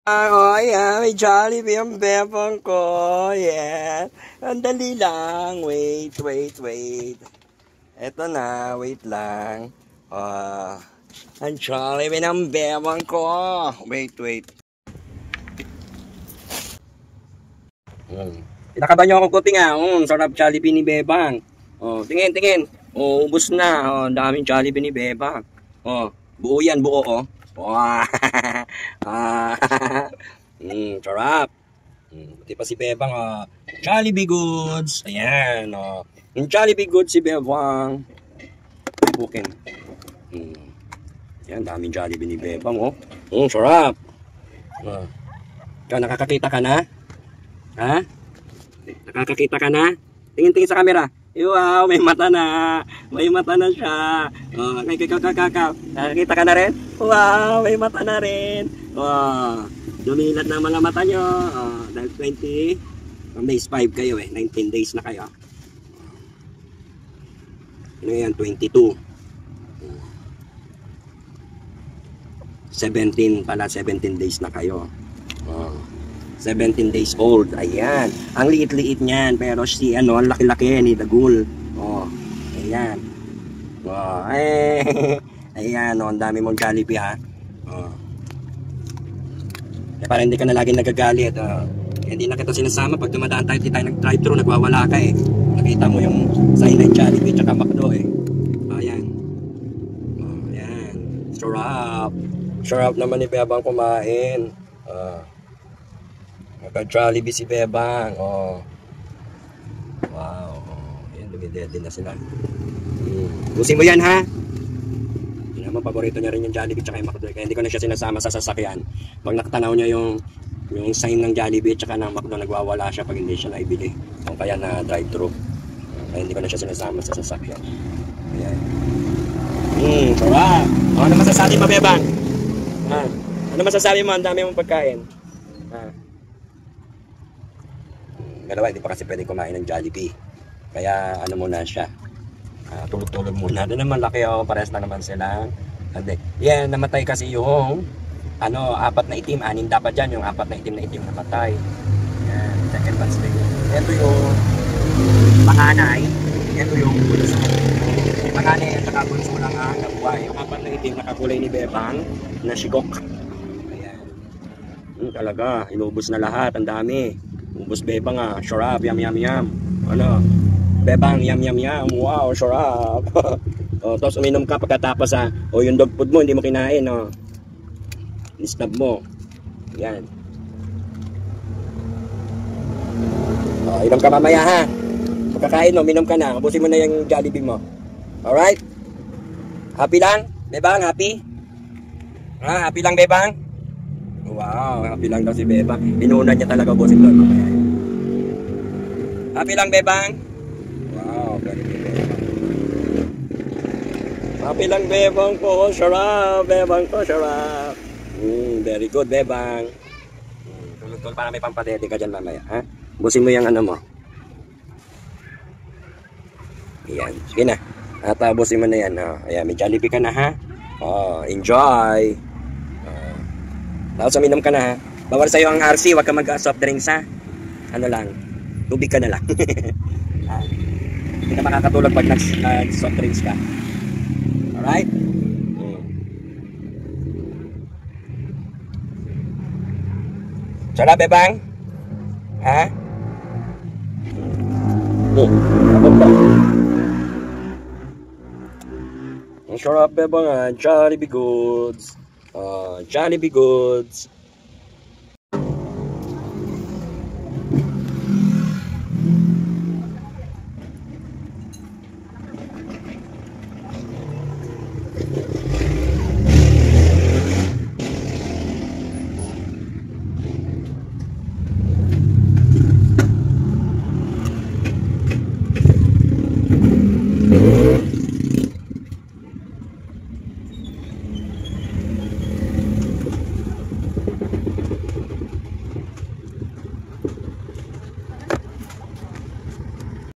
Oh, yeah, may Jollibee ang bebang ko. Yeah. Ang dali lang. Wait. Eto na, wait lang. Ang Jollibee ng bebang ko. Wait. Pinakaban niyo ako kuting sarap Jollibee ni Bebang. Tingin. Ubos na. Daming Jollibee ni Bebang. Buo yan, buo. Sarap. Buti pa si Bebang, Jollibee goods. Ayan, yung Jollibee goods si Bebang. Bukin. Ayan, daming Jollibee ni Bebang, sarap. Nakakakita ka na? Ha? Nakakakita ka na? Tingin sa camera. Wow, may mata na. May mata na siya. Nakakita ka na rin? Wow, may mata na rin. Dumilat na mga mata nyo. Dahil 20 days 5 kayo 19 days na kayo. Ano yan? 22. 17 pala. 17 days na kayo. 17 days old. Ayan. Ang liit-liit niyan. Pero si ang laki-laki ni Dagul. Ayan. Ayan, ang dami mong Jollibee, ha. Para hindi ka na lagi nagagalit. Hindi na kita sinasama pag dumadaan tayo, hindi tayo nag-drive-thru, nagwawala ka Nakita mo yung sign ng Jollibee tsaka McDo Ayan. Ayan. Sarap naman ni Bebang kumain. Nagka-Jollibee si Bebang. Wow. Ayan, dumidede na sila. Busin mo yan, ha? Hindi naman, paborito niya rin yung Jollibee tsaka yung McDo. Kaya hindi ko na siya sinasama sa sasakyan. Pag nakatanaw niya yung sign ng Jollibee tsaka ng McDo, nagwawala siya pag hindi siya naibili. O kaya na drive-thru. Kaya hindi ko na siya sinasama sa sasakyan. Ayan. Sarap. Ano masasabi mo, Bebang? Ano masasabi mo? Ang dami mong pagkain. Dalawa, hindi pa kasi pwede kumain ng Jollibee. Kaya ano muna siya. Tulog-tulog muna. Doon naman laki pares na naman sila. Yan, namatay kasi yung 4 na itim, 6 dapat dyan. Yung 4 na itim namatay. Yan, second batch din. Ito yung panganay. Ito yung bunso. Panganay at saka bunso lang nabuhay. Yung 4 na itim nakakulay ni Bebang na shigok. Ayan. Talaga, inubos na lahat. Ang dami. Ubus Bebang sarap, yum. Bebang, yum. Wow, sarap. Tapos uminom ka pagkatapos yung dog food mo hindi mo kinain, Nistab mo. Yan. Inom ka mamaya, ha. Pagkakain mo, minom ka na. Ubusin mo na yung Jollibee mo. Alright? Happy lang? Bebang, happy? Happy lang, Bebang? Wow, happy lang daw si Bebang. Pinunan niya talaga ubusin doon. Happy lang, Bebang? Wow, very good. Happy lang, Bebang ko. Sarap, Bebang ko, sarap. Very good, Bebang. Tulog-tulog para may pampadede ka dyan mamaya, ha? Busin mo yung mo. Ayan, sige na. At busin mo na yan, Ayan, may Jollibee ka na, ha? Enjoy. Tapos uminom ka na, ha? Bawal sa'yo ang RC, wag ka mag-soft drinks, ha? Ano lang, tubig ka na lang. Hindi ka makakatulog pag nag-soft drinks ka. Alright? Sarap, Bebang? Ha? Ang sarap, Bebang, Jollibee goods. Jollibee goods.